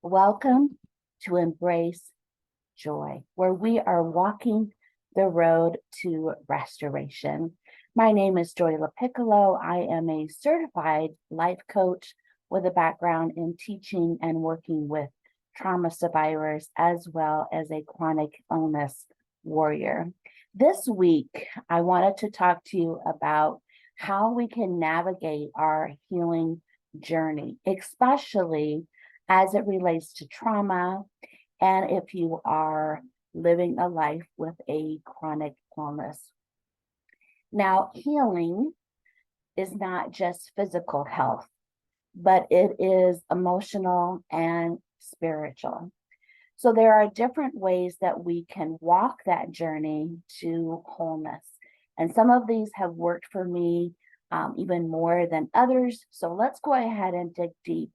Welcome to Embrace Joy, where we are walking the road to restoration. My name is Joy LaPiccolo. I am a certified life coach with a background in teaching and working with trauma survivors, as well as a chronic illness warrior. This week, I wanted to talk to you about how we can navigate our healing journey, especially as it relates to trauma, and if you are living a life with a chronic illness. Now, healing is not just physical health, but it is emotional and spiritual. So there are different ways that we can walk that journey to wholeness. And some of these have worked for me even more than others. So let's go ahead and dig deep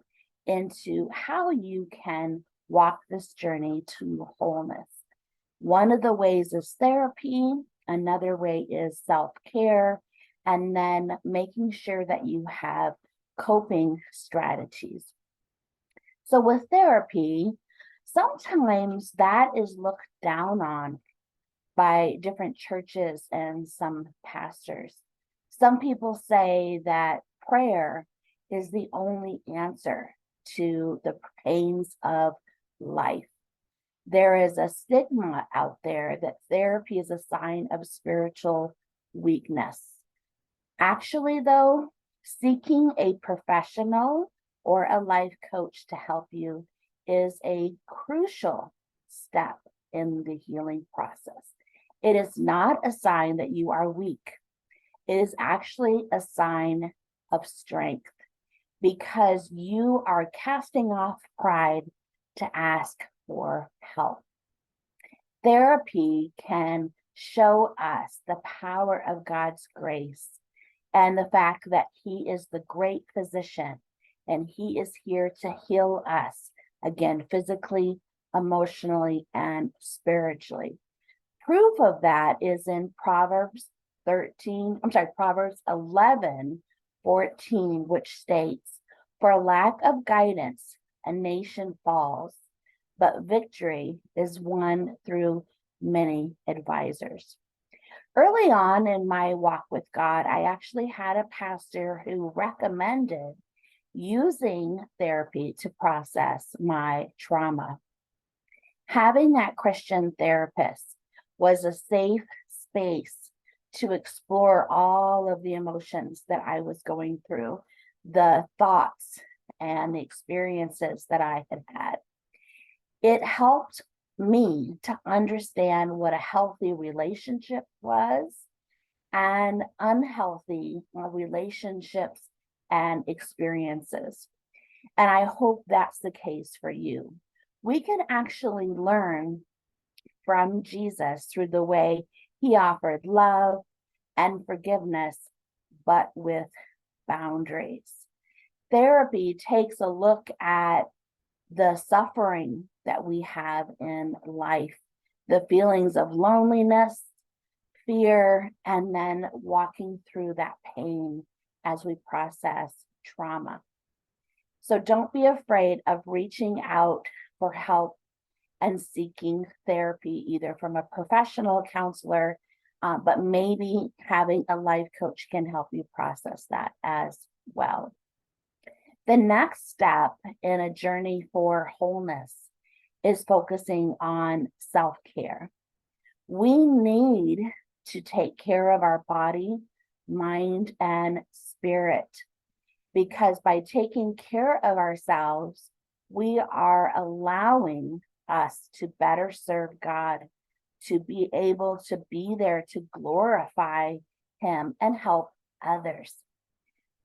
into how you can walk this journey to wholeness. One of the ways is therapy, another way is self-care, and then making sure that you have coping strategies. So with therapy, sometimes that is looked down on by different churches and some pastors. Some people say that prayer is the only answer to the pains of life. There is a stigma out there that therapy is a sign of spiritual weakness. Actually, though, seeking a professional or a life coach to help you is a crucial step in the healing process. It is not a sign that you are weak. It is actually a sign of strength because you are casting off pride to ask for help. Therapy can show us the power of God's grace and the fact that He is the great physician and He is here to heal us, again, physically, emotionally, and spiritually. Proof of that is in Proverbs 11:14, which states, "For lack of guidance, a nation falls, but victory is won through many advisors." Early on in my walk with God, I actually had a pastor who recommended using therapy to process my trauma. Having that Christian therapist was a safe space to explore all of the emotions that I was going through, the thoughts and the experiences that I had had. It helped me to understand what a healthy relationship was and unhealthy relationships and experiences. And I hope that's the case for you. We can actually learn from Jesus through the way He offered love and forgiveness, but with boundaries. Therapy takes a look at the suffering that we have in life, the feelings of loneliness, fear, and then walking through that pain as we process trauma. So don't be afraid of reaching out for help and seeking therapy, either from a professional counselor, but maybe having a life coach can help you process that as well. The next step in a journey for wholeness is focusing on self-care. We need to take care of our body, mind, and spirit, because by taking care of ourselves, we are allowing us to better serve God, to be able to be there to glorify Him and help others.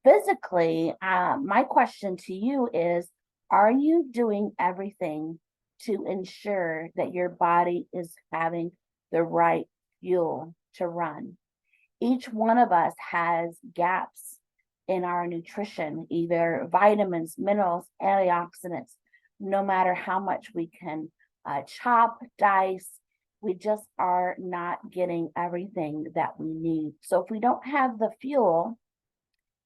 Physically, my question to you is, are you doing everything to ensure that your body is having the right fuel to run? Each one of us has gaps in our nutrition, either vitamins, minerals, antioxidants. No matter how much we can chop, dice, we just are not getting everything that we need. So if we don't have the fuel,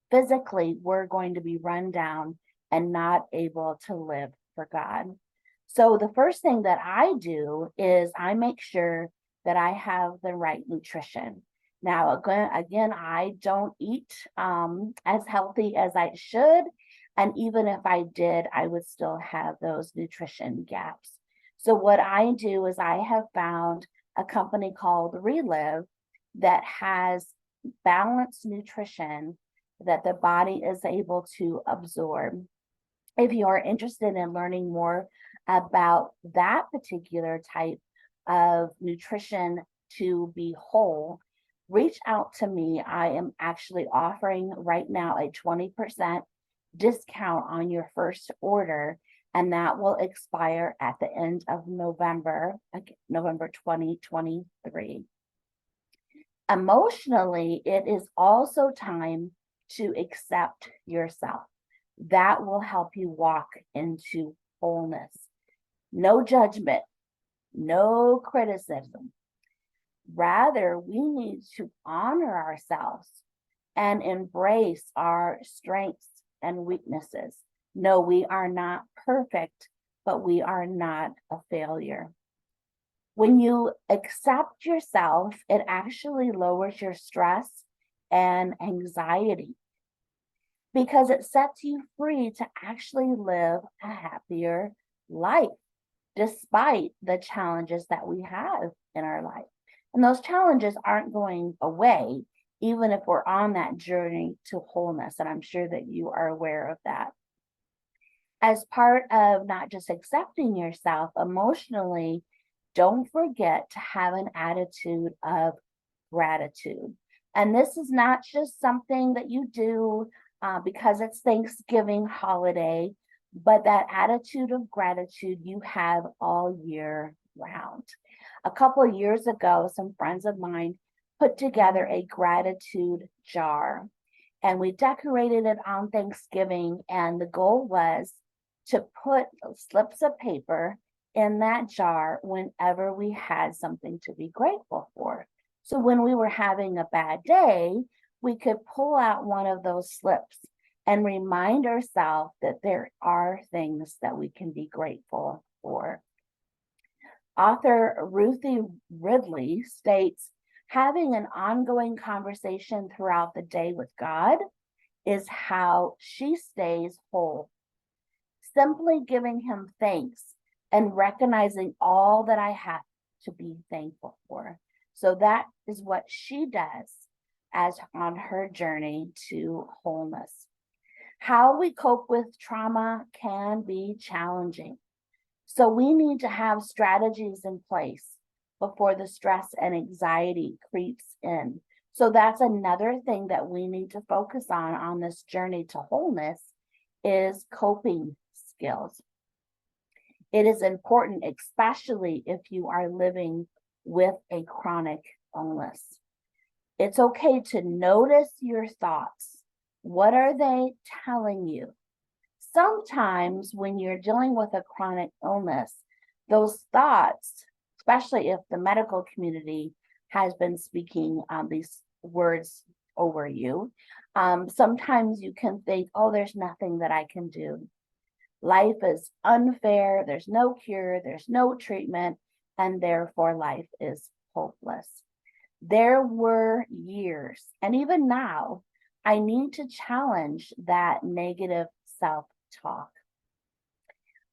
physically, we're going to be run down and not able to live for God. So the first thing that I do is I make sure that I have the right nutrition. Now, again, I don't eat as healthy as I should. And even if I did, I would still have those nutrition gaps. So what I do is I have found a company called Relive that has balanced nutrition that the body is able to absorb. If you are interested in learning more about that particular type of nutrition to be whole, reach out to me. I am actually offering right now a 20% discount on your first order, and that will expire at the end of November, November 2023. Emotionally, it is also time to accept yourself. That will help you walk into wholeness. No judgment, no criticism. Rather, we need to honor ourselves and embrace our strengths and weaknesses. No, we are not perfect, but we are not a failure. When you accept yourself, it actually lowers your stress and anxiety because it sets you free to actually live a happier life despite the challenges that we have in our life. And those challenges aren't going away, even if we're on that journey to wholeness. And I'm sure that you are aware of that. As part of not just accepting yourself emotionally, don't forget to have an attitude of gratitude. And this is not just something that you do because it's Thanksgiving holiday, but that attitude of gratitude you have all year round. A couple of years ago, some friends of mine put together a gratitude jar, and we decorated it on Thanksgiving. And the goal was to put slips of paper in that jar whenever we had something to be grateful for. So when we were having a bad day, we could pull out one of those slips and remind ourselves that there are things that we can be grateful for. Author Ruthie Ridley states, having an ongoing conversation throughout the day with God is how she stays whole. Simply giving him thanks and recognizing all that I have to be thankful for. So that is what she does as on her journey to wholeness. How we cope with trauma can be challenging. So we need to have strategies in place before the stress and anxiety creeps in. So that's another thing that we need to focus on this journey to wholeness is coping skills. It is important, especially if you are living with a chronic illness. It's okay to notice your thoughts. What are they telling you? Sometimes when you're dealing with a chronic illness, those thoughts, especially if the medical community has been speaking these words over you, sometimes you can think, oh, there's nothing that I can do. Life is unfair, there's no cure, there's no treatment, and therefore life is hopeless. There were years, and even now, I need to challenge that negative self-talk.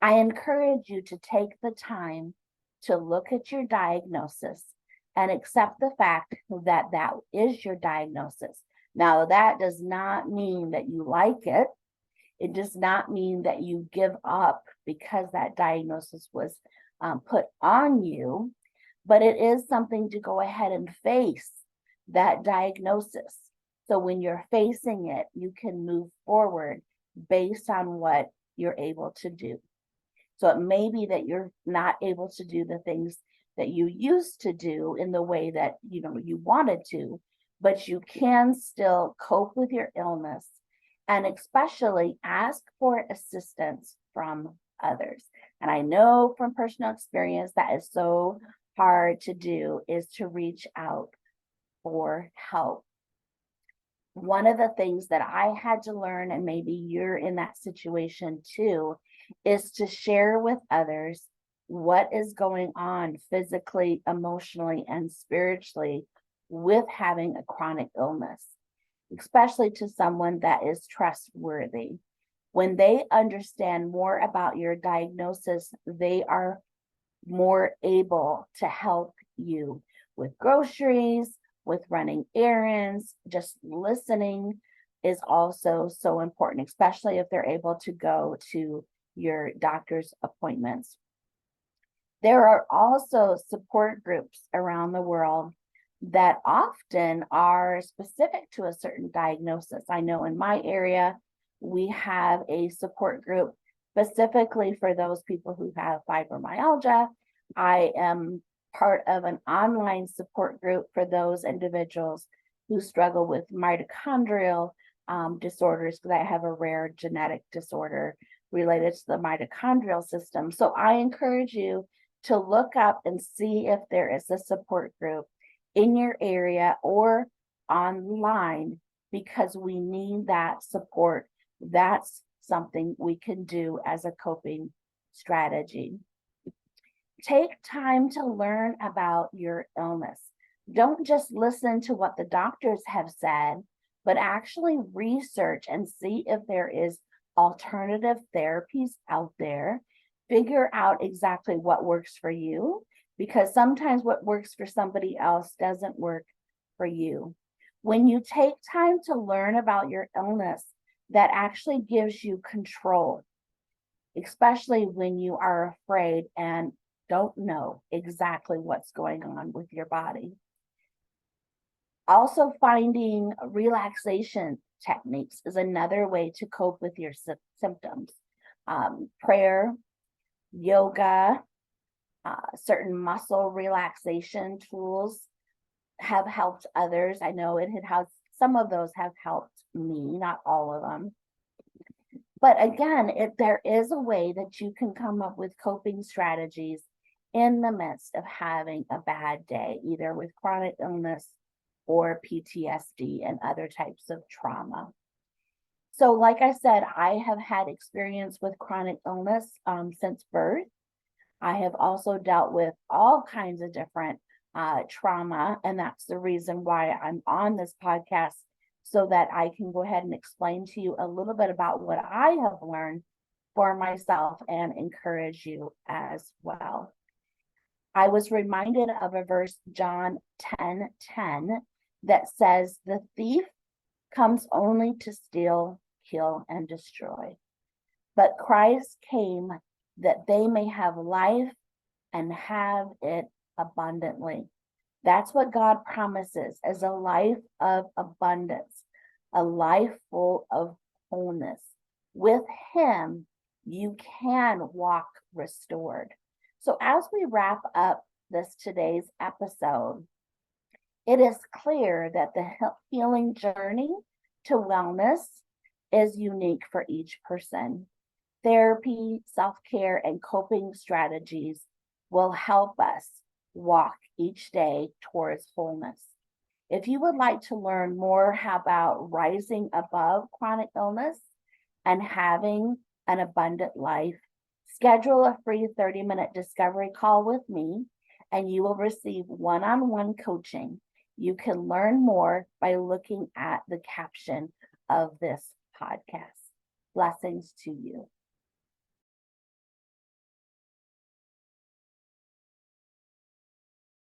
I encourage you to take the time to look at your diagnosis and accept the fact that that is your diagnosis. Now, that does not mean that you like it. It does not mean that you give up because that diagnosis was put on you, but it is something to go ahead and face that diagnosis. So when you're facing it, you can move forward based on what you're able to do. So it may be that you're not able to do the things that you used to do in the way that you wanted to, but you can still cope with your illness and especially ask for assistance from others. And I know from personal experience that is so hard to do, is to reach out for help. One of the things that I had to learn, and maybe you're in that situation too, is to share with others what is going on physically, emotionally, and spiritually with having a chronic illness, especially to someone that is trustworthy. When they understand more about your diagnosis, they are more able to help you with groceries, with running errands. Just listening is also so important, especially if they're able to go to your doctor's appointments. There are also support groups around the world that often are specific to a certain diagnosis. I know in my area, we have a support group specifically for those people who have fibromyalgia. I am part of an online support group for those individuals who struggle with mitochondrial disorders, because I have a rare genetic disorder related to the mitochondrial system. So I encourage you to look up and see if there is a support group in your area or online, because we need that support. That's something we can do as a coping strategy. Take time to learn about your illness. Don't just listen to what the doctors have said, but actually research and see if there is alternative therapies out there. Figure out exactly what works for you, because sometimes what works for somebody else doesn't work for you. When you take time to learn about your illness, that actually gives you control, especially when you are afraid and don't know exactly what's going on with your body. Also, finding relaxation techniques is another way to cope with your symptoms. Prayer, yoga, certain muscle relaxation tools have helped others. I know some of those have helped me, not all of them. But again, there is a way that you can come up with coping strategies in the midst of having a bad day, either with chronic illness or PTSD and other types of trauma. So like I said, I have had experience with chronic illness since birth. I have also dealt with all kinds of different trauma, and that's the reason why I'm on this podcast, so that I can go ahead and explain to you a little bit about what I have learned for myself and encourage you as well. I was reminded of a verse, John 10:10, that says, "The thief comes only to steal, kill, and destroy. But Christ came that they may have life and have it abundantly." That's what God promises, as a life of abundance, a life full of wholeness. With Him, you can walk restored. So as we wrap up today's episode, it is clear that the healing journey to wellness is unique for each person. Therapy, self-care, and coping strategies will help us walk each day towards wholeness. If you would like to learn more about rising above chronic illness and having an abundant life, schedule a free 30-minute discovery call with me, and you will receive one-on-one coaching. You can learn more by looking at the caption of this podcast. Blessings to you.